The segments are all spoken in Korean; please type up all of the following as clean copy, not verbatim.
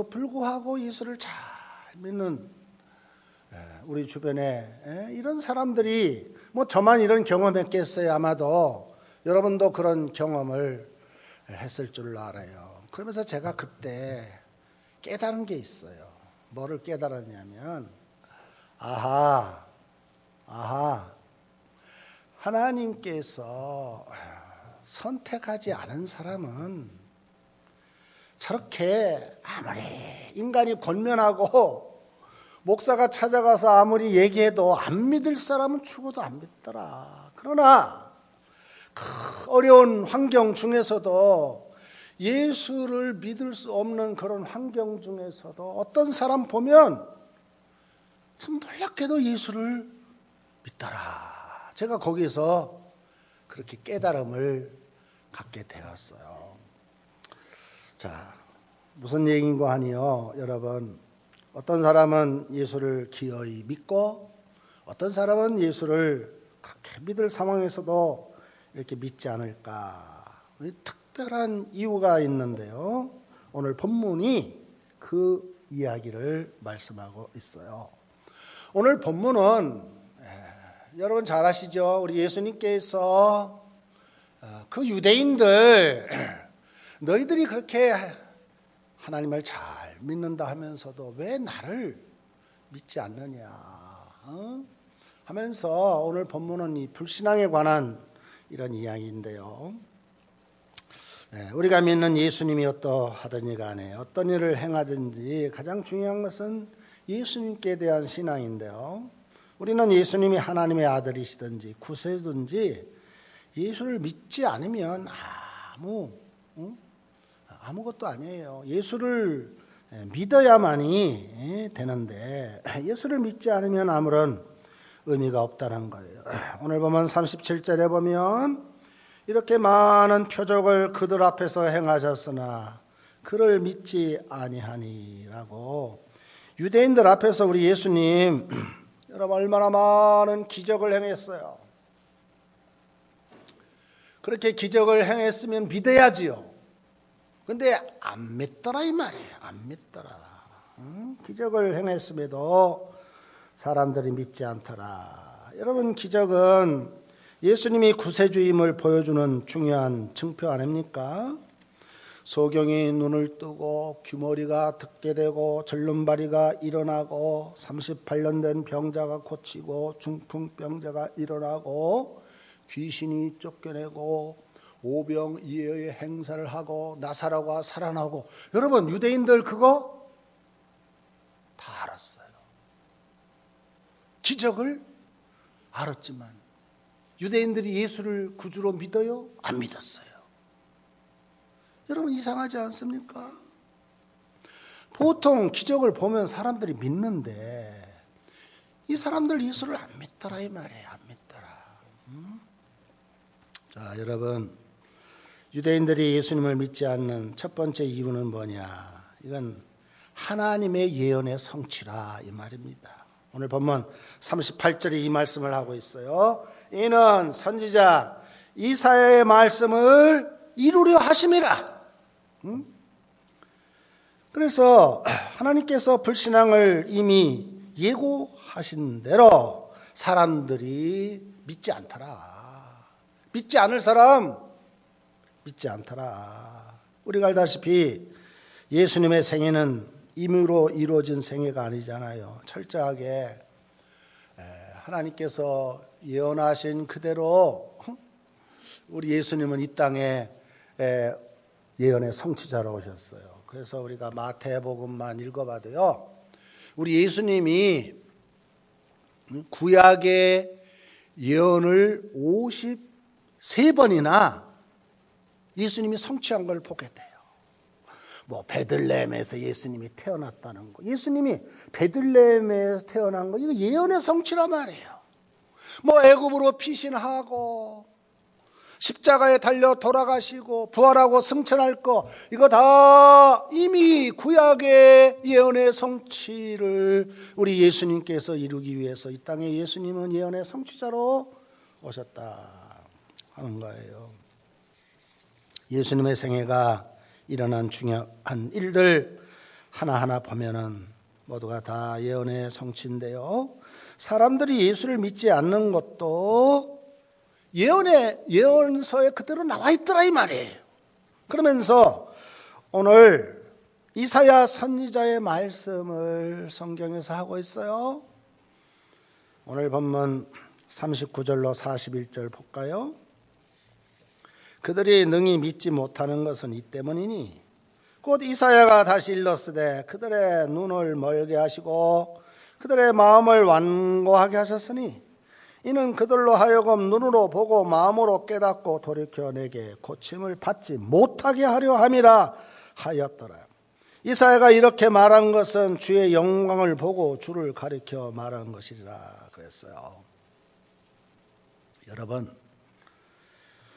불구하고 예수를 잘 믿는 우리 주변에 이런 사람들이 뭐 저만 이런 경험했겠어요. 아마도 여러분도 그런 경험을 했을 줄 알아요. 그러면서 제가 그때 깨달은 게 있어요. 뭐를 깨달았냐면 아하 하나님께서 선택하지 않은 사람은 저렇게 아무리 인간이 권면하고 목사가 찾아가서 아무리 얘기해도 안 믿을 사람은 죽어도 안 믿더라. 그러나 그 어려운 환경 중에서도 예수를 믿을 수 없는 그런 환경 중에서도 어떤 사람 보면 참 놀랍게도 예수를 믿더라. 제가 거기서 그렇게 깨달음을 갖게 되었어요. 자, 무슨 얘기인가 하니요, 여러분. 어떤 사람은 예수를 기어이 믿고 어떤 사람은 예수를 그렇게 믿을 상황에서도 이렇게 믿지 않을까. 특별한 이유가 있는데요. 오늘 본문이 그 이야기를 말씀하고 있어요. 오늘 본문은 여러분 잘 아시죠? 우리 예수님께서 그 유대인들 너희들이 그렇게 하나님을 잘 믿는다 하면서도 왜 나를 믿지 않느냐 하면서 오늘 본문은 이 불신앙에 관한 이런 이야기인데요. 우리가 믿는 예수님이 어떠하든지 간에 어떤 일을 행하든지 가장 중요한 것은 예수님께 대한 신앙인데요. 우리는 예수님이 하나님의 아들이시든지 구세주든지 예수를 믿지 않으면 아무것도 아니에요. 예수를 믿어야만이 되는데 예수를 믿지 않으면 아무런 의미가 없다는 거예요. 오늘 보면 37절에 보면 이렇게 많은 표적을 그들 앞에서 행하셨으나 그를 믿지 아니하니라고. 유대인들 앞에서 우리 예수님 여러분 얼마나 많은 기적을 행했어요. 그렇게 기적을 행했으면 믿어야지요. 근데 안 믿더라 이 말이에요. 안 믿더라. 기적을 행했음에도 사람들이 믿지 않더라. 여러분 기적은 예수님이 구세주임을 보여주는 중요한 증표 아닙니까? 소경이 눈을 뜨고 귀머리가 듣게 되고 절름발이가 일어나고 38년 된 병자가 고치고 중풍병자가 일어나고 귀신이 쫓겨내고 오병이어의 행사를 하고 나사로가 살아나고. 여러분 유대인들 그거 다 알았어요. 기적을 알았지만 유대인들이 예수를 구주로 믿어요? 안 믿었어요. 여러분 이상하지 않습니까? 보통 기적을 보면 사람들이 믿는데 이 사람들 예수를 안 믿더라 이 말이에요. 안 믿더라. 자, 여러분 유대인들이 예수님을 믿지 않는 첫 번째 이유는 뭐냐? 이건 하나님의 예언의 성취라 이 말입니다. 오늘 본문 38절에 이 말씀을 하고 있어요. 이는 선지자 이사야의 말씀을 이루려 하심이라. 그래서 하나님께서 불신앙을 이미 예고하신 대로 사람들이 믿지 않더라. 믿지 않을 사람 믿지 않더라. 우리가 알다시피 예수님의 생애는 임의로 이루어진 생애가 아니잖아요. 철저하게 하나님께서 예언하신 그대로 우리 예수님은 이 땅에 예언의 성취자로 오셨어요. 그래서 우리가 마태복음만 읽어봐도요, 우리 예수님이 구약의 예언을 53번이나 예수님이 성취한 걸 보게 돼요. 뭐 베들레헴에서 예수님이 태어났다는 거, 예수님이 베들레헴에서 태어난 거, 이거 예언의 성취란 말이에요. 뭐 애굽으로 피신하고 십자가에 달려 돌아가시고 부활하고 승천할 거, 이거 다 이미 구약의 예언의 성취를 우리 예수님께서 이루기 위해서 이 땅에 예수님은 예언의 성취자로 오셨다 하는 거예요. 예수님의 생애가 일어난 중요한 일들 하나하나 보면은 모두가 다 예언의 성취인데요. 사람들이 예수를 믿지 않는 것도 예언서에 그대로 나와 있더라 이 말이에요. 그러면서 오늘 이사야 선지자의 말씀을 성경에서 하고 있어요. 오늘 본문 39절로 41절 볼까요? 그들이 능히 믿지 못하는 것은 이 때문이니 곧 이사야가 다시 일렀으되 그들의 눈을 멀게 하시고 그들의 마음을 완고하게 하셨으니 이는 그들로 하여금 눈으로 보고 마음으로 깨닫고 돌이켜 내게 고침을 받지 못하게 하려 함이라 하였더라. 이사야가 이렇게 말한 것은 주의 영광을 보고 주를 가리켜 말한 것이라 그랬어요. 여러분,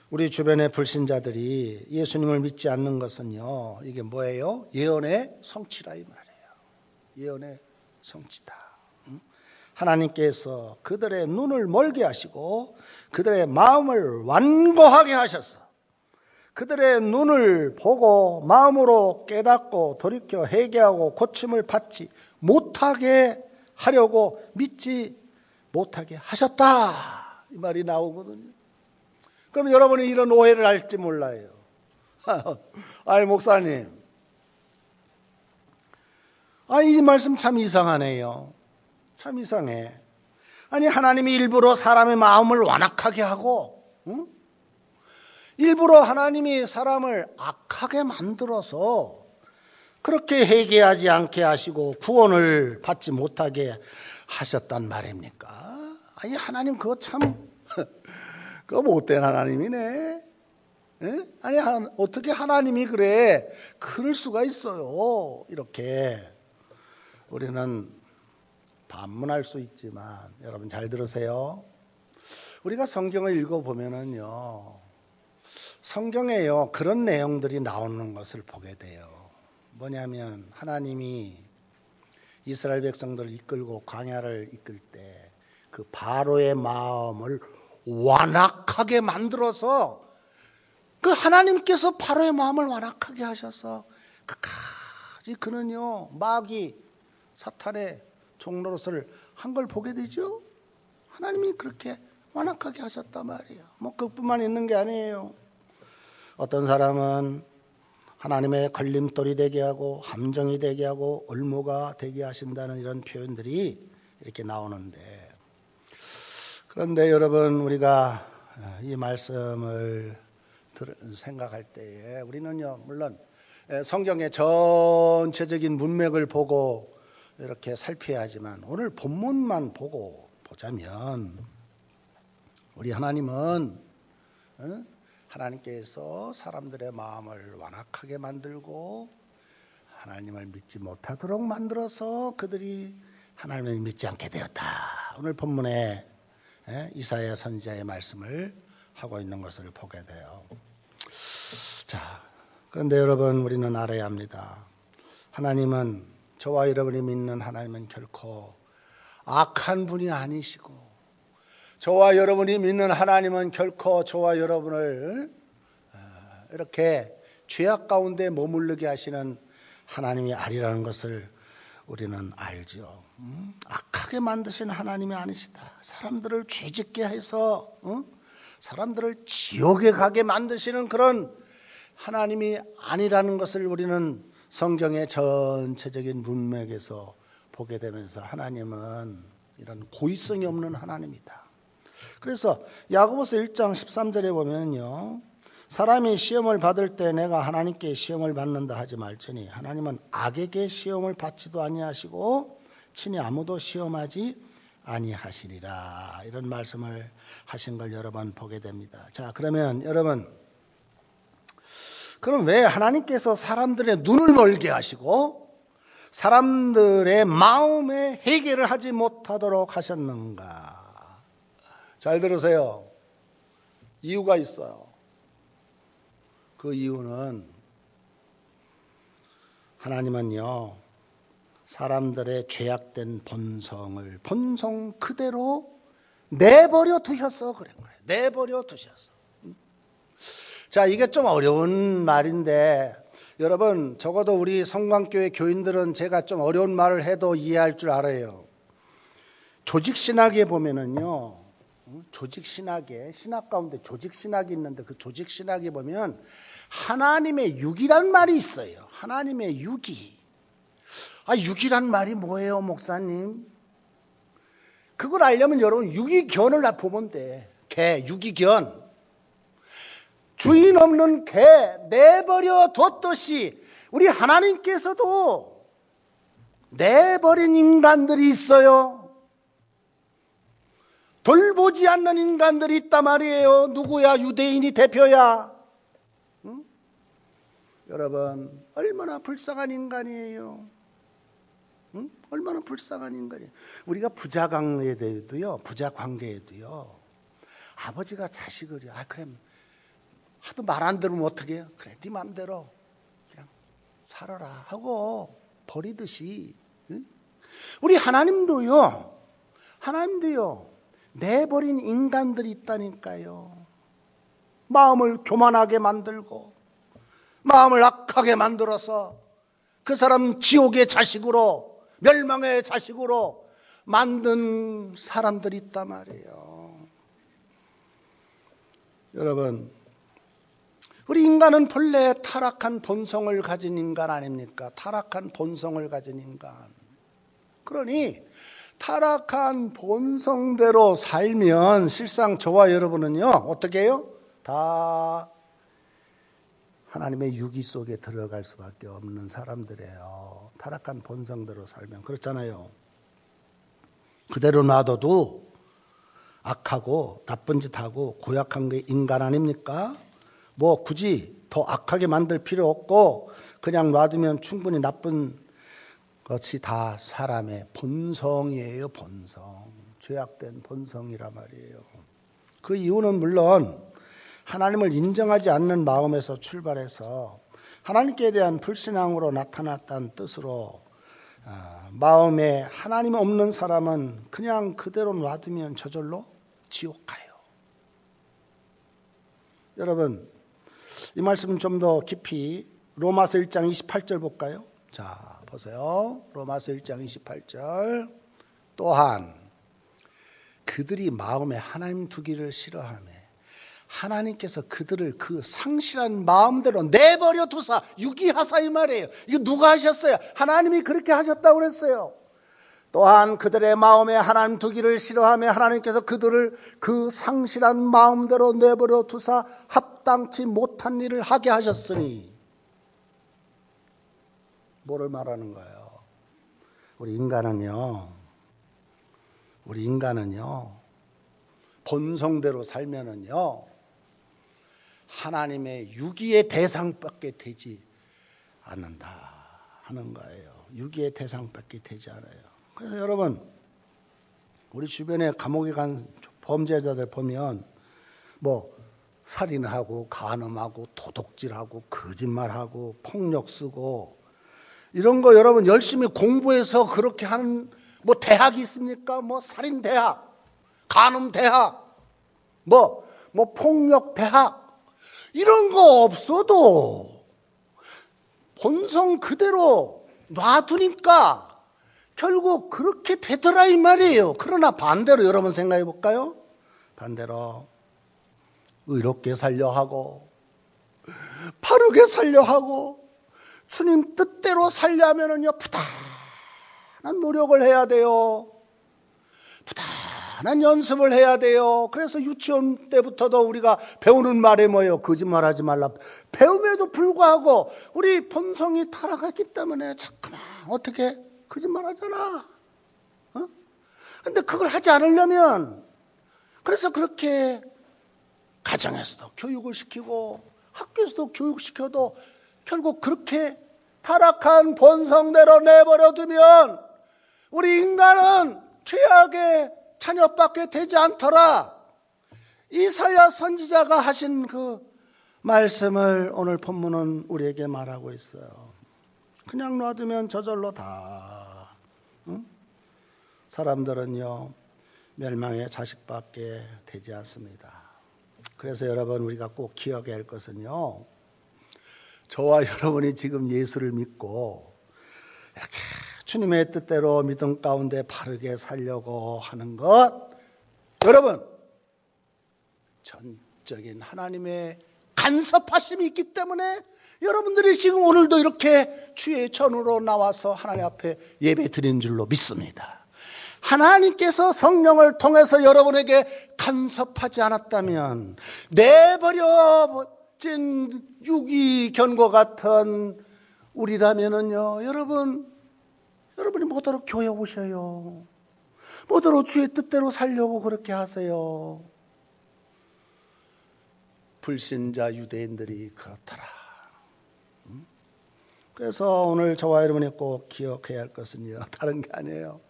우리 주변의 불신자들이 예수님을 믿지 않는 것은요, 이게 뭐예요? 예언의 성취라 이 말이에요. 예언의 성취다. 하나님께서 그들의 눈을 멀게 하시고 그들의 마음을 완고하게 하셔서 그들의 눈을 보고 마음으로 깨닫고 돌이켜 회개하고 고침을 받지 못하게 하려고 믿지 못하게 하셨다 이 말이 나오거든요. 그럼 여러분이 이런 오해를 할지 몰라요. 아이 목사님, 이 말씀 참 이상하네요. 참 이상해. 아니 하나님이 일부러 사람의 마음을 완악하게 하고 일부러 하나님이 사람을 악하게 만들어서 그렇게 회개하지 않게 하시고 구원을 받지 못하게 하셨단 말입니까? 아니 하나님 그거 참 그거 못된 하나님이네. 예? 아니 어떻게 하나님이 그럴 수가 있어요. 이렇게 우리는 반문할 수 있지만 여러분 잘 들으세요. 우리가 성경을 읽어보면은요, 성경에요 그런 내용들이 나오는 것을 보게 돼요. 뭐냐면 하나님이 이스라엘 백성들을 이끌고 광야를 이끌 때 그 바로의 마음을 완악하게 만들어서 그 하나님께서 바로의 마음을 완악하게 하셔서 끝까지 그는요 마귀 사탄의 종노릇을 한 걸 보게 되죠. 하나님이 그렇게 완악하게 하셨단 말이에요. 뭐 그것뿐만 있는 게 아니에요. 어떤 사람은 하나님의 걸림돌이 되게 하고 함정이 되게 하고 올무가 되게 하신다는 이런 표현들이 이렇게 나오는데, 그런데 여러분 우리가 이 말씀을 생각할 때에 우리는요 물론 성경의 전체적인 문맥을 보고 이렇게 살펴야 하지만 오늘 본문만 보자면 우리 하나님은 하나님께서 사람들의 마음을 완악하게 만들고 하나님을 믿지 못하도록 만들어서 그들이 하나님을 믿지 않게 되었다. 오늘 본문에 이사야 선지자의 말씀을 하고 있는 것을 보게 돼요. 자, 그런데 여러분 우리는 알아야 합니다. 하나님은, 저와 여러분이 믿는 하나님은 결코 악한 분이 아니시고, 저와 여러분이 믿는 하나님은 결코 저와 여러분을 이렇게 죄악 가운데 머무르게 하시는 하나님이 아니라는 것을 우리는 알죠. 악하게 만드신 하나님이 아니시다. 사람들을 죄짓게 해서 사람들을 지옥에 가게 만드시는 그런 하나님이 아니라는 것을 우리는 성경의 전체적인 문맥에서 보게 되면서 하나님은 이런 고의성이 없는 하나님이다. 그래서 야고보서 1장 13절에 보면요, 사람이 시험을 받을 때 내가 하나님께 시험을 받는다 하지 말지니 하나님은 악에게 시험을 받지도 아니하시고 친히 아무도 시험하지 아니하시리라. 이런 말씀을 하신 걸 여러 번 보게 됩니다. 자, 그러면 여러분, 그럼 왜 하나님께서 사람들의 눈을 멀게 하시고 사람들의 마음에 해결을 하지 못하도록 하셨는가? 잘 들으세요. 이유가 있어요. 그 이유는 하나님은요, 사람들의 죄악된 본성 그대로 내버려 두셨어. 그런 거예요. 내버려 두셨어. 자, 이게 좀 어려운 말인데 여러분, 적어도 우리 성광교회 교인들은 제가 좀 어려운 말을 해도 이해할 줄 알아요. 조직신학에 보면은요, 조직신학에, 신학 가운데 조직신학이 있는데 그 조직신학에 보면 하나님의 육이란 말이 있어요. 하나님의 육이. 육이란 말이 뭐예요, 목사님? 그걸 알려면 여러분 유기견을 보면 돼. 개, 유기견. 주인 없는 개 내버려 뒀듯이 우리 하나님께서도 내버린 인간들이 있어요. 돌보지 않는 인간들이 있단 말이에요. 누구야? 유대인이 대표야. 응? 여러분, 얼마나 불쌍한 인간이에요. 응? 얼마나 불쌍한 인간이에요. 우리가 부자 관계에도요, 아버지가 자식을, 그래, 하도 말 안 들으면 어떻게 해요? 그래, 네 맘대로 그냥 살아라 하고 버리듯이, 응? 우리 하나님도요, 내버린 인간들이 있다니까요. 마음을 교만하게 만들고 마음을 악하게 만들어서 그 사람 지옥의 자식으로, 멸망의 자식으로 만든 사람들이 있단 말이에요. 여러분, 우리 인간은 본래 타락한 본성을 가진 인간 아닙니까? 타락한 본성을 가진 인간. 그러니 타락한 본성대로 살면 실상 저와 여러분은요, 어떻게 해요? 다 하나님의 유기 속에 들어갈 수밖에 없는 사람들이에요. 타락한 본성대로 살면. 그렇잖아요. 그대로 놔둬도 악하고 나쁜 짓 하고 고약한 게 인간 아닙니까? 뭐 굳이 더 악하게 만들 필요 없고 그냥 놔두면 충분히 나쁜 것이 다 사람의 본성이에요. 본성. 죄악된 본성이란 말이에요. 그 이유는 물론 하나님을 인정하지 않는 마음에서 출발해서 하나님께 대한 불신앙으로 나타났다는 뜻으로, 마음에 하나님 없는 사람은 그냥 그대로 놔두면 저절로 지옥 가요. 여러분, 이 말씀 좀 더 깊이 로마서 1장 28절 볼까요? 자, 보세요. 로마서 1장 28절. 또한 그들이 마음에 하나님 두기를 싫어하며 하나님께서 그들을 그 상실한 마음대로 내버려 두사, 유기하사 이 말이에요. 이거 누가 하셨어요? 하나님이 그렇게 하셨다고 그랬어요. 또한 그들의 마음에 하나님 두기를 싫어하며 하나님께서 그들을 그 상실한 마음대로 내버려 두사 합당치 못한 일을 하게 하셨으니. 뭐를 말하는 거예요? 우리 인간은요, 본성대로 살면은요, 하나님의 유기의 대상밖에 되지 않는다 하는 거예요. 유기의 대상밖에 되지 않아요. 그래서 여러분, 우리 주변에 감옥에 간 범죄자들 보면 뭐 살인하고 간음하고 도둑질하고 거짓말하고 폭력 쓰고 이런 거 여러분 열심히 공부해서 그렇게 하는 뭐 대학이 있습니까? 뭐 살인 대학, 간음 대학, 뭐 폭력 대학 이런 거 없어도 본성 그대로 놔두니까 결국 그렇게 되더라 이 말이에요. 그러나 반대로 여러분 생각해 볼까요? 반대로 의롭게 살려 하고 바르게 살려 하고 주님 뜻대로 살려면은요 부단한 노력을 해야 돼요. 부단한 연습을 해야 돼요. 그래서 유치원 때부터도 우리가 배우는 말이 뭐예요? 거짓말하지 말라. 배움에도 불구하고 우리 본성이 타락했기 때문에 자꾸만 어떻게 거짓말하잖아. 근데 그걸 하지 않으려면 그래서 그렇게 가정에서도 교육을 시키고 학교에서도 교육시켜도 결국 그렇게 타락한 본성대로 내버려 두면 우리 인간은 죄악의 자녀밖에 되지 않더라. 이사야 선지자가 하신 그 말씀을 오늘 본문은 우리에게 말하고 있어요. 그냥 놔두면 저절로 다 사람들은요 멸망의 자식밖에 되지 않습니다. 그래서 여러분 우리가 꼭 기억해야 할 것은요, 저와 여러분이 지금 예수를 믿고 이렇게 주님의 뜻대로 믿음 가운데 바르게 살려고 하는 것, 여러분, 전적인 하나님의 간섭하심이 있기 때문에 여러분들이 지금 오늘도 이렇게 주의 전으로 나와서 하나님 앞에 예배 드린 줄로 믿습니다. 하나님께서 성령을 통해서 여러분에게 간섭하지 않았다면 내버려진 유기견과 같은 우리라면은요, 여러분이 뭐더러 교회 오셔요. 뭐더러 주의 뜻대로 살려고 그렇게 하세요. 불신자 유대인들이 그렇더라. 그래서 오늘 저와 여러분이 꼭 기억해야 할 것은요, 다른 게 아니에요.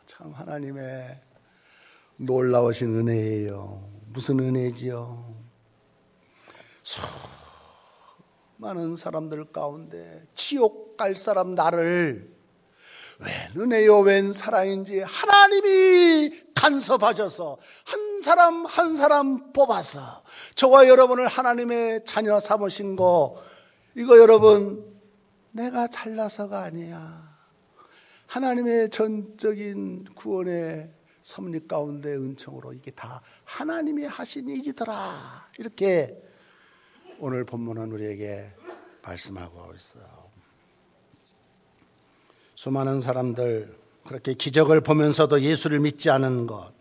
참 하나님의 놀라우신 은혜예요. 무슨 은혜지요? 수많은 사람들 가운데 지옥 갈 사람 나를 웬 은혜요 웬 사랑인지 하나님이 간섭하셔서 한 사람 한 사람 뽑아서 저와 여러분을 하나님의 자녀 삼으신 거, 이거 여러분 내가 잘나서가 아니야. 하나님의 전적인 구원의 섭리 가운데 은총으로 이게 다 하나님이 하신 일이더라. 이렇게 오늘 본문은 우리에게 말씀하고 있어요. 수많은 사람들 그렇게 기적을 보면서도 예수를 믿지 않은 것,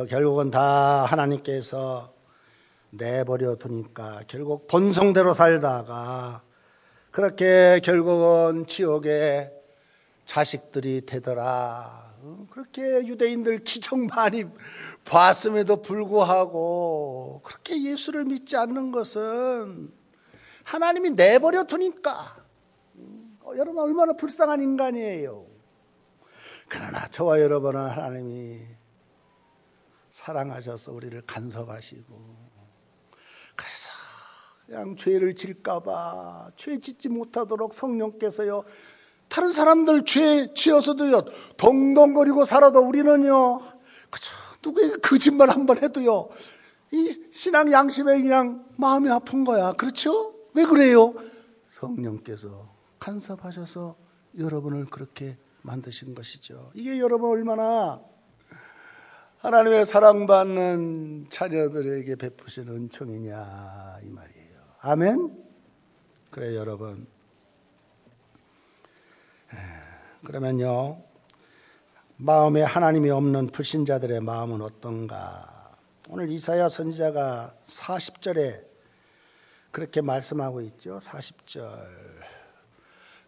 결국은 다 하나님께서 내버려 두니까 결국 본성대로 살다가 그렇게 결국은 지옥의 자식들이 되더라. 그렇게 유대인들 기적 많이 봤음에도 불구하고 그렇게 예수를 믿지 않는 것은 하나님이 내버려 두니까. 여러분 얼마나 불쌍한 인간이에요. 그러나 저와 여러분은 하나님이 사랑하셔서 우리를 간섭하시고, 그래서 그냥 죄를 질까봐 죄 짓지 못하도록 성령께서요, 다른 사람들 죄 지어서도요 동동거리고 살아도 우리는요 그저 누구에게 거짓말 한번 해도요 이 신앙 양심에 그냥 마음이 아픈 거야. 그렇죠? 왜 그래요? 성령께서 간섭하셔서 여러분을 그렇게 만드신 것이죠. 이게 여러분 얼마나 하나님의 사랑받는 자녀들에게 베푸신 은총이냐 이 말이에요. 아멘? 그래 여러분, 그러면요, 마음에 하나님이 없는 불신자들의 마음은 어떤가? 오늘 이사야 선지자가 40절에 그렇게 말씀하고 있죠. 40절,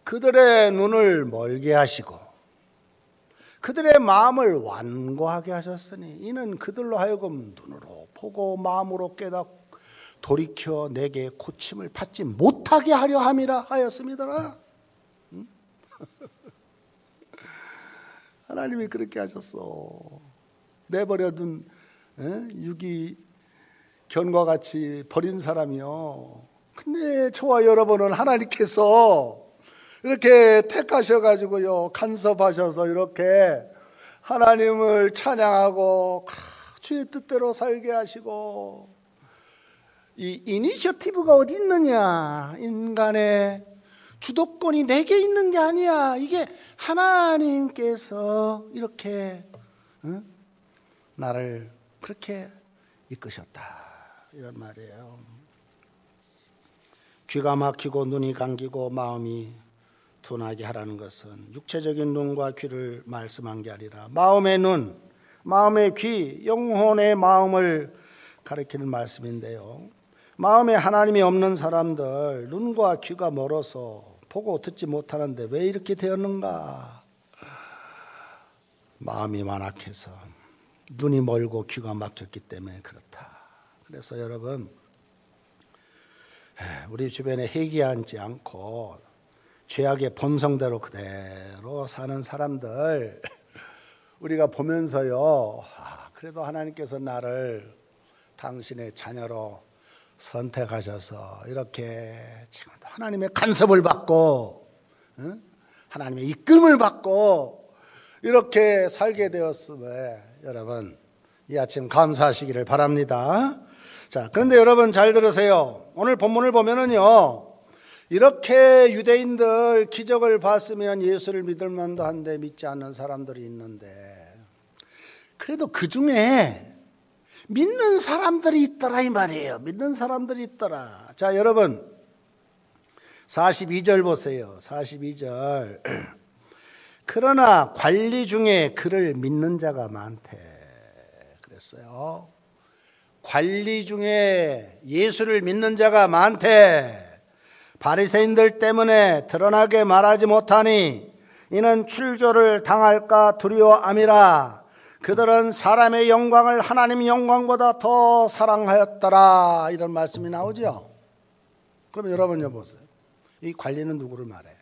그들의 눈을 멀게 하시고 그들의 마음을 완고하게 하셨으니 이는 그들로 하여금 눈으로 보고 마음으로 깨닫고 돌이켜 내게 고침을 받지 못하게 하려 함이라 하였습니다. 하나님이 그렇게 하셨어. 내버려둔 유기견과 같이 버린 사람이요. 근데 저와 여러분은 하나님께서 이렇게 택하셔가지고요, 간섭하셔서 이렇게 하나님을 찬양하고 주의 뜻대로 살게 하시고, 이 이니셔티브가 어디 있느냐? 인간의 주도권이 내게 있는 게 아니야. 이게 하나님께서 이렇게 나를 그렇게 이끄셨다 이런 말이에요. 귀가 막히고 눈이 감기고 마음이 둔하게 하라는 것은 육체적인 눈과 귀를 말씀한 게 아니라 마음의 눈, 마음의 귀, 영혼의 마음을 가리키는 말씀인데요. 마음에 하나님이 없는 사람들, 눈과 귀가 멀어서 보고 듣지 못하는데 왜 이렇게 되었는가? 마음이 완악해서 눈이 멀고 귀가 막혔기 때문에 그렇다. 그래서 여러분, 우리 주변에 회개하지 않고 죄악의 본성대로 그대로 사는 사람들 우리가 보면서요, 그래도 하나님께서 나를 당신의 자녀로 선택하셔서 이렇게 지금도 하나님의 간섭을 받고 하나님의 이끌림을 받고 이렇게 살게 되었음에 여러분 이 아침 감사하시기를 바랍니다. 자, 그런데 여러분 잘 들으세요. 오늘 본문을 보면은요, 이렇게 유대인들 기적을 봤으면 예수를 믿을 만도 한데 믿지 않는 사람들이 있는데, 그래도 그 중에 믿는 사람들이 있더라 이 말이에요. 믿는 사람들이 있더라. 자, 여러분 42절 보세요. 42절. 그러나 관리 중에 그를 믿는 자가 많대 그랬어요. 관리 중에 예수를 믿는 자가 많대. 바리새인들 때문에 드러나게 말하지 못하니 이는 출교를 당할까 두려워함이라. 그들은 사람의 영광을 하나님 영광보다 더 사랑하였더라. 이런 말씀이 나오죠. 그럼 여러분 보세요. 이 관리는 누구를 말해요?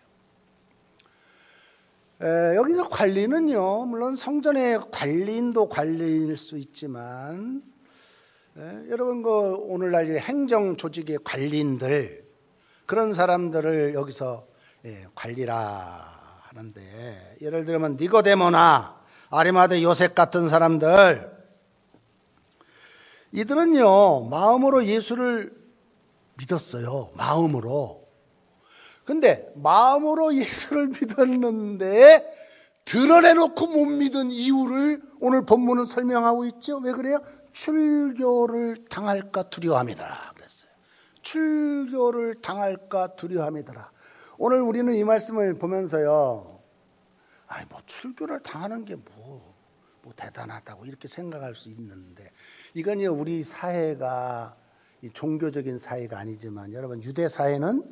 여기서 관리는요, 물론 성전의 관리인도 관리일 수 있지만, 여러분 그 오늘날 행정 조직의 관리인들, 그런 사람들을 여기서 관리라 하는데, 예를 들면 니고데모나 아리마대 요셉 같은 사람들, 이들은요 마음으로 예수를 믿었어요. 마음으로. 근데 마음으로 예수를 믿었는데 드러내놓고 못 믿은 이유를 오늘 본문은 설명하고 있죠. 왜 그래요? 출교를 당할까 두려워함이더라 그랬어요. 출교를 당할까 두려워함이더라. 오늘 우리는 이 말씀을 보면서요, 아니 뭐 출교를 당하는 게 뭐 대단하다고 이렇게 생각할 수 있는데, 이건요 우리 사회가 종교적인 사회가 아니지만, 여러분 유대 사회는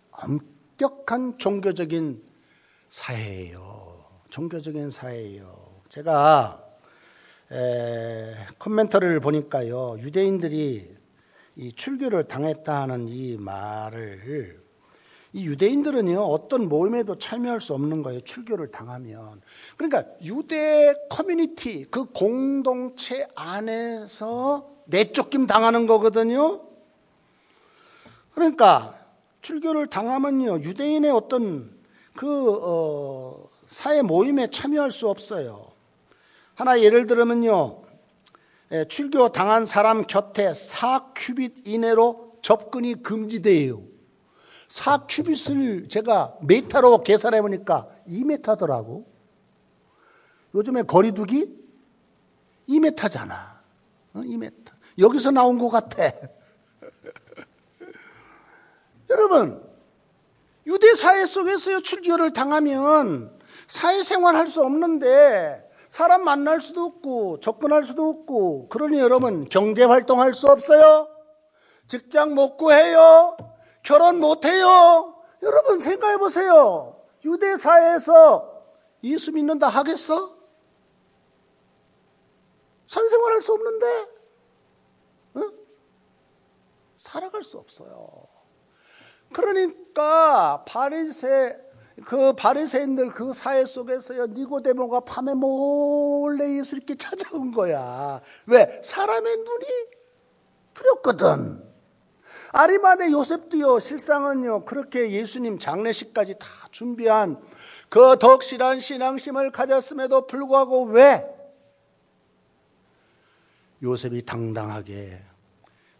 엄격한 종교적인 사회예요. 종교적인 사회예요. 제가 코멘터리를 보니까요, 유대인들이 이 출교를 당했다 하는 이 말을, 이 유대인들은요 어떤 모임에도 참여할 수 없는 거예요. 출교를 당하면. 그러니까 유대 커뮤니티, 그 공동체 안에서 내쫓김 당하는 거거든요. 그러니까 출교를 당하면요 유대인의 어떤 그 사회 모임에 참여할 수 없어요. 하나 예를 들면요, 출교 당한 사람 곁에 4큐빗 이내로 접근이 금지돼요. 4큐빗을 제가 메타로 계산해 보니까 2m더라고. 요즘에 거리두기 2m잖아. 2m. 여기서 나온 것 같아. 여러분, 유대 사회 속에서요 출교를 당하면 사회생활 할 수 없는데, 사람 만날 수도 없고 접근할 수도 없고, 그러니 여러분 경제활동 할 수 없어요. 직장 못 구해요. 결혼 못 해요. 여러분 생각해 보세요. 유대 사회에서 예수 믿는다 하겠어? 사회생활 할 수 없는데, 응? 살아갈 수 없어요. 그러니까 바리새인들 그 사회 속에서요 니고데모가 밤에 몰래 예수 이렇게 찾아온 거야. 왜? 사람의 눈이 두렵거든. 아리마대 요셉도요 실상은요 그렇게 예수님 장례식까지 다 준비한 그 덕실한 신앙심을 가졌음에도 불구하고 왜 요셉이 당당하게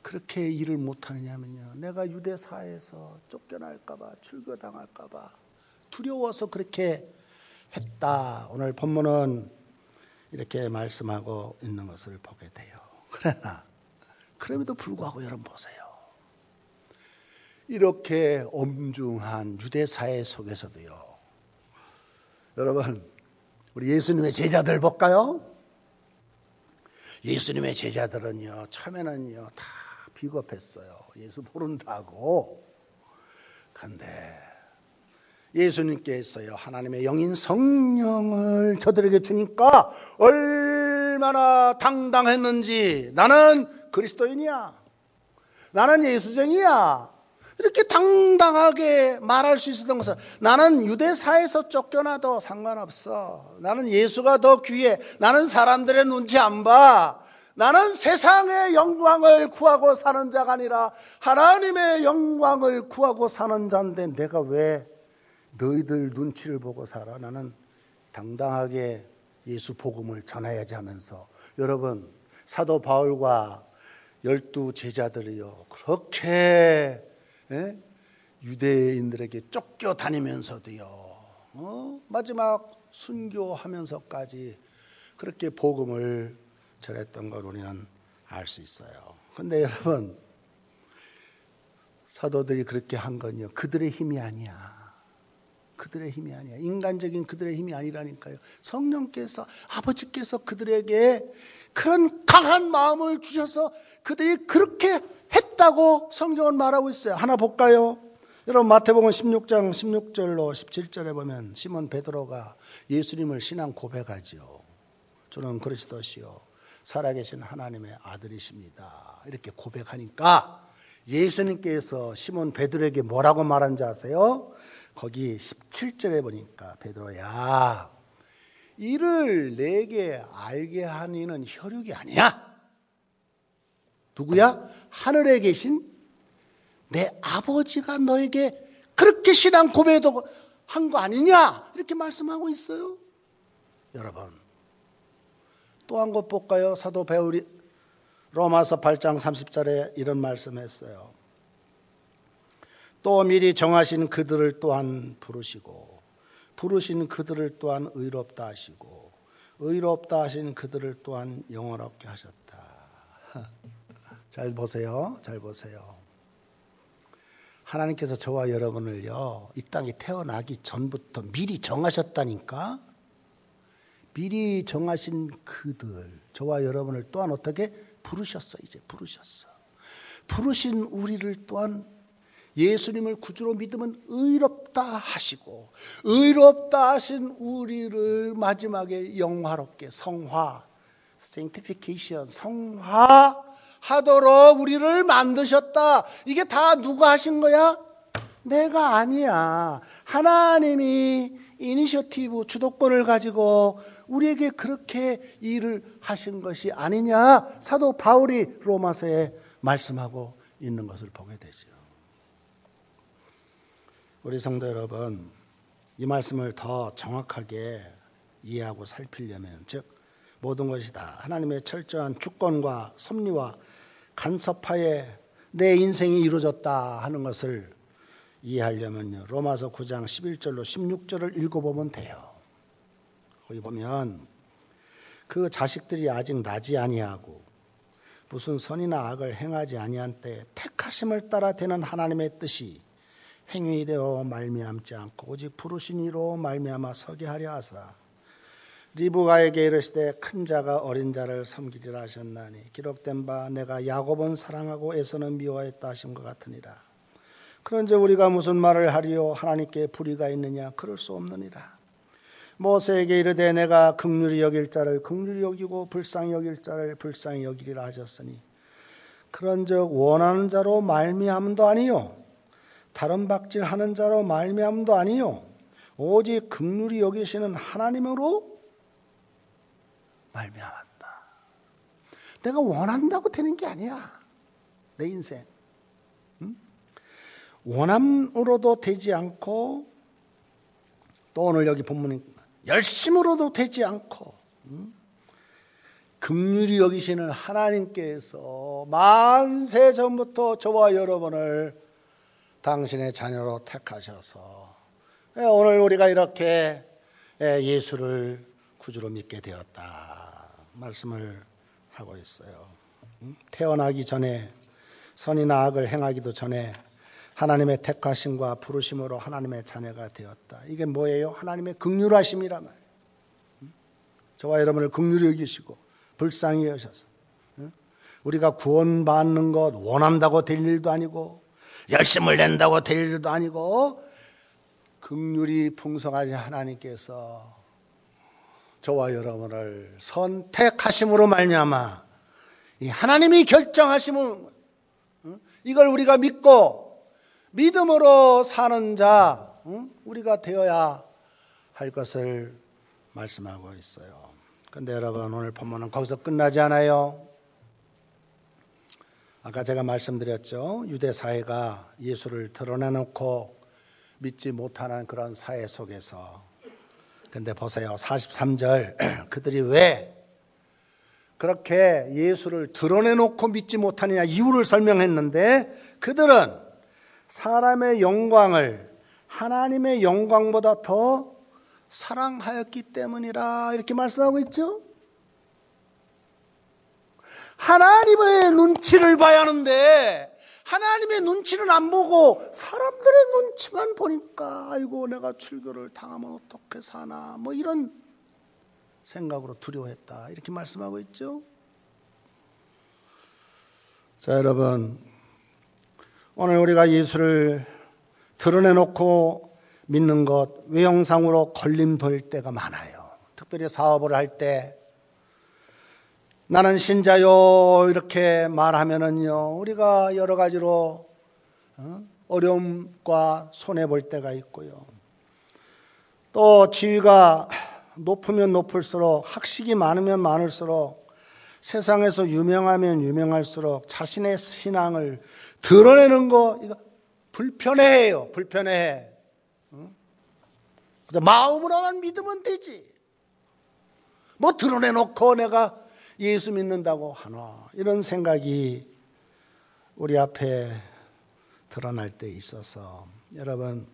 그렇게 일을 못하느냐면요, 내가 유대 사회에서 쫓겨날까봐, 출교당할까봐 두려워서 그렇게 했다. 오늘 본문은 이렇게 말씀하고 있는 것을 보게 돼요. 그러나 그럼에도 불구하고 여러분 보세요. 이렇게 엄중한 유대 사회 속에서도요, 여러분 우리 예수님의 제자들 볼까요? 예수님의 제자들은요 처음에는요 다 비겁했어요. 예수 모른다고. 그런데 예수님께서요 하나님의 영인 성령을 저들에게 주니까 얼마나 당당했는지, 나는 그리스도인이야, 나는 예수쟁이야, 이렇게 당당하게 말할 수 있었던 것은, 나는 유대사에서 쫓겨나도 상관없어, 나는 예수가 더 귀해, 나는 사람들의 눈치 안 봐, 나는 세상의 영광을 구하고 사는 자가 아니라 하나님의 영광을 구하고 사는 자인데 내가 왜 너희들 눈치를 보고 살아? 나는 당당하게 예수 복음을 전해야지 하면서, 여러분 사도 바울과 12 제자들이요 그렇게 유대인들에게 쫓겨다니면서도요 마지막 순교하면서까지 그렇게 복음을 전했던 걸 우리는 알 수 있어요. 그런데 여러분, 사도들이 그렇게 한 건요 그들의 힘이 아니야. 그들의 힘이 아니야. 인간적인 그들의 힘이 아니라니까요. 성령께서, 아버지께서 그들에게 그런 강한 마음을 주셔서 그들이 그렇게 했다고 성경은 말하고 있어요. 하나 볼까요? 여러분 마태복음 16장 16절로 17절에 보면 시몬 베드로가 예수님을 신앙 고백하죠. 저는 그리스도시요 살아계신 하나님의 아들이십니다. 이렇게 고백하니까 예수님께서 시몬 베드로에게 뭐라고 말한지 아세요? 거기 17절에 보니까 베드로야 이를 내게 알게 한 이는 혈육이 아니야. 누구야? 하늘에 계신 내 아버지가 너에게 그렇게 신앙 고백도 한 거 아니냐 이렇게 말씀하고 있어요. 여러분 또 한 곳 볼까요? 사도 바울이 로마서 8장 30절에 이런 말씀했어요. 또 미리 정하신 그들을 또한 부르시고 부르신 그들을 또한 의롭다 하시고 의롭다 하신 그들을 또한 영원롭게 하셨다. 잘 보세요. 잘 보세요. 하나님께서 저와 여러분을요 이 땅에 태어나기 전부터 미리 정하셨다니까. 미리 정하신 그들 저와 여러분을 또한 어떻게 부르셨어. 이제 부르셨어. 부르신 우리를 또한 예수님을 구주로 믿으면 의롭다 하시고 의롭다 하신 우리를 마지막에 영화롭게 성화 sanctification 성화하도록 우리를 만드셨다. 이게 다 누가 하신 거야? 내가 아니야. 하나님이 이니셔티브 주도권을 가지고 우리에게 그렇게 일을 하신 것이 아니냐 사도 바울이 로마서에 말씀하고 있는 것을 보게 되죠. 우리 성도 여러분, 이 말씀을 더 정확하게 이해하고 살피려면 즉 모든 것이 다 하나님의 철저한 주권과 섭리와 간섭하에 내 인생이 이루어졌다 하는 것을 이해하려면요 로마서 9장 11절로 16절을 읽어보면 돼요. 거기 보면 그 자식들이 아직 나지 아니하고 무슨 선이나 악을 행하지 아니한 때에 택하심을 따라 되는 하나님의 뜻이 행위되어 말미암지 않고 오직 부르신 이로 말미암아 서게 하려 하사 리브가에게 이르시되 큰 자가 어린 자를 섬기리라 하셨나니 기록된 바 내가 야곱은 사랑하고 에서는 미워했다 하신 것 같으니라. 그런즉 우리가 무슨 말을 하리요 하나님께 불의가 있느냐 그럴 수 없느니라. 모세에게 이르되 내가 긍휼히 여길 자를 긍휼히 여기고 불쌍히 여길 자를 불쌍히 여기리라 하셨으니 그런즉 원하는 자로 말미암도 아니요 다른 박질하는 자로 말미암도 아니요 오직 긍휼히 여기시는 하나님으로 말미암았다. 내가 원한다고 되는 게 아니야. 내 인생 원함으로도 되지 않고 또 오늘 여기 본문에 열심으로도 되지 않고 긍휼히 여기시는 하나님께서 만세 전부터 저와 여러분을 당신의 자녀로 택하셔서 오늘 우리가 이렇게 예수를 구주로 믿게 되었다 말씀을 하고 있어요. 태어나기 전에 선이나 악을 행하기도 전에 하나님의 택하심과 부르심으로 하나님의 자녀가 되었다. 이게 뭐예요? 하나님의 긍휼하심이란 말이에요. 저와 여러분을 긍휼히 여기시고 불쌍히 여기셔서 우리가 구원받는 것 원한다고 될 일도 아니고 열심을 낸다고 될 일도 아니고 긍휼이 풍성하신 하나님께서 저와 여러분을 선택하심으로 말미암아 이 하나님이 결정하심을 이걸 우리가 믿고 믿음으로 사는 자 우리가 되어야 할 것을 말씀하고 있어요. 그런데 여러분 오늘 본문은 거기서 끝나지 않아요. 아까 제가 말씀드렸죠. 유대 사회가 예수를 드러내놓고 믿지 못하는 그런 사회 속에서 근데 보세요. 43절 그들이 왜 그렇게 예수를 드러내놓고 믿지 못하느냐 이유를 설명했는데 그들은 사람의 영광을 하나님의 영광보다 더 사랑하였기 때문이라 이렇게 말씀하고 있죠. 하나님의 눈치를 봐야 하는데 하나님의 눈치는 안 보고 사람들의 눈치만 보니까 아이고 내가 출교를 당하면 어떻게 사나 뭐 이런 생각으로 두려워했다 이렇게 말씀하고 있죠. 자, 여러분, 오늘 우리가 예수를 드러내놓고 믿는 것 외형상으로 걸림돌 때가 많아요. 특별히 사업을 할 때 나는 신자요 이렇게 말하면은요 우리가 여러 가지로 어려움과 손해 볼 때가 있고요. 또 지위가 높으면 높을수록 학식이 많으면 많을수록 세상에서 유명하면 유명할수록 자신의 신앙을 드러내는 거 이거 불편해해요. 불편해해. 마음으로만 믿으면 되지. 뭐 드러내놓고 내가 예수 믿는다고 하나 이런 생각이 우리 앞에 드러날 때 있어서 여러분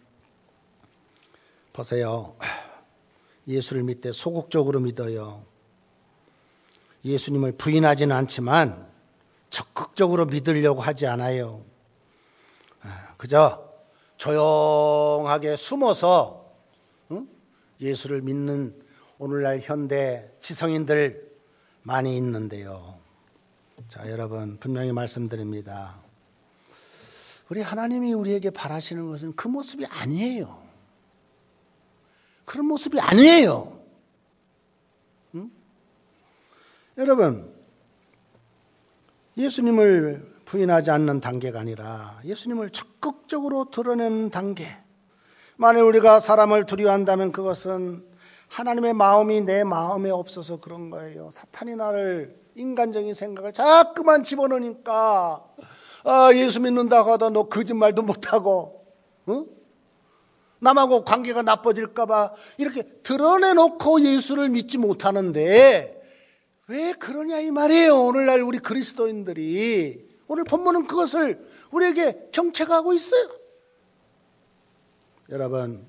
보세요. 예수를 믿되 소극적으로 믿어요. 예수님을 부인하지는 않지만 적극적으로 믿으려고 하지 않아요. 그저 조용하게 숨어서 예수를 믿는 오늘날 현대 지성인들 많이 있는데요. 자, 여러분 분명히 말씀드립니다. 우리 하나님이 우리에게 바라시는 것은 그 모습이 아니에요. 그런 모습이 아니에요. 여러분, 예수님을 부인하지 않는 단계가 아니라 예수님을 적극적으로 드러내는 단계. 만약 우리가 사람을 두려워한다면 그것은 하나님의 마음이 내 마음에 없어서 그런 거예요. 사탄이 나를 인간적인 생각을 자꾸만 집어넣으니까 예수 믿는다고 하다 너 거짓말도 못하고 남하고 관계가 나빠질까 봐 이렇게 드러내놓고 예수를 믿지 못하는데 왜 그러냐 이 말이에요. 오늘날 우리 그리스도인들이 오늘 본문은 그것을 우리에게 경책하고 있어요. 여러분,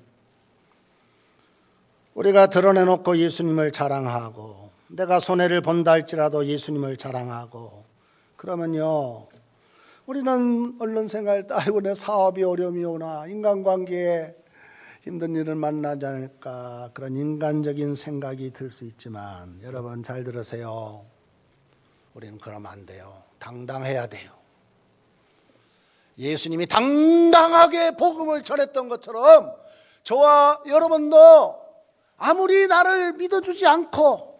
우리가 드러내놓고 예수님을 자랑하고 내가 손해를 본다 할지라도 예수님을 자랑하고 그러면요 우리는 얼른 생각할 때 아이고 내 사업이 어려움이 오나 인간관계에 힘든 일을 만나지 않을까 그런 인간적인 생각이 들 수 있지만 여러분 잘 들으세요. 우리는 그러면 안 돼요. 당당해야 돼요. 예수님이 당당하게 복음을 전했던 것처럼 저와 여러분도 아무리 나를 믿어주지 않고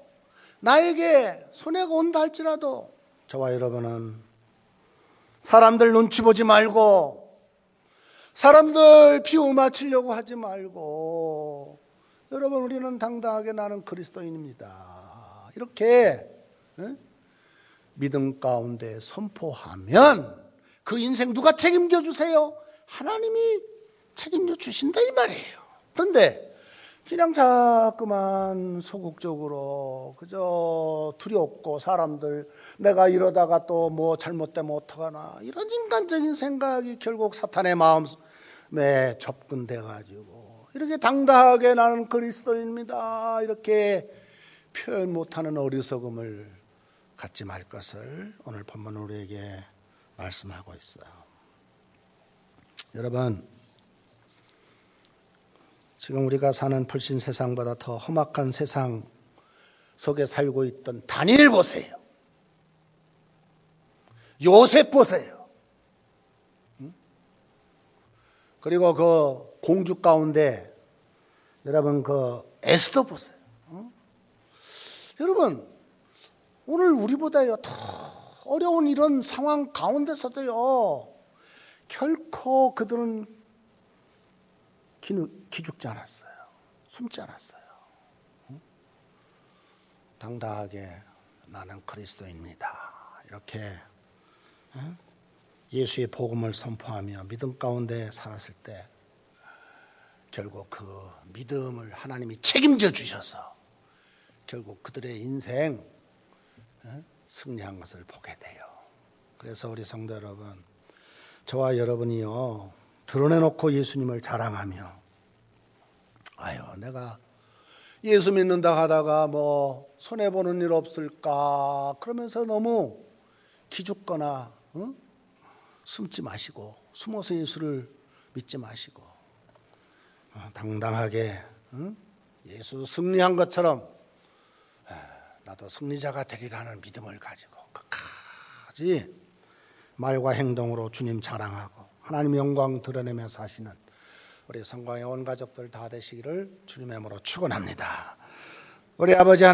나에게 손해가 온다 할지라도 저와 여러분은 사람들 눈치 보지 말고 사람들 비유 맞추려고 하지 말고 여러분 우리는 당당하게 나는 그리스도인입니다. 이렇게 믿음 가운데 선포하면 그 인생 누가 책임져 주세요? 하나님이 책임져 주신다 이 말이에요. 그런데 그냥 자꾸만 소극적으로 그저 두렵고 사람들 내가 이러다가 또 뭐 잘못되면 어떡하나 이런 인간적인 생각이 결국 사탄의 마음에 접근돼 가지고 이렇게 당당하게 나는 그리스도인입니다 이렇게 표현 못하는 어리석음을 갖지 말 것을 오늘 본문 우리에게 말씀하고 있어요. 여러분 지금 우리가 사는 불신 세상보다 더 험악한 세상 속에 살고 있던 다니엘 보세요. 요셉 보세요. 그리고 그 공주 가운데 여러분 그 에스더 보세요. 여러분 오늘 우리보다요 더 어려운 이런 상황 가운데서도요 결코 그들은 기죽지 않았어요. 숨지 않았어요. 당당하게 나는 그리스도입니다. 이렇게 예수의 복음을 선포하며 믿음 가운데 살았을 때 결국 그 믿음을 하나님이 책임져 주셔서 결국 그들의 인생 승리한 것을 보게 돼요. 그래서 우리 성도 여러분, 저와 여러분이요, 드러내놓고 예수님을 자랑하며, 아유, 내가 예수 믿는다 하다가 뭐 손해보는 일 없을까 그러면서 너무 기죽거나 숨지 마시고, 숨어서 예수를 믿지 마시고, 당당하게 예수 승리한 것처럼 나도 승리자가 되리라는 믿음을 가지고 끝까지 말과 행동으로 주님 자랑하고 하나님 영광 드러내며 사시는 우리 성광의 온 가족들 다 되시기를 주님의 이름으로 축원합니다. 우리 아버지 하나님,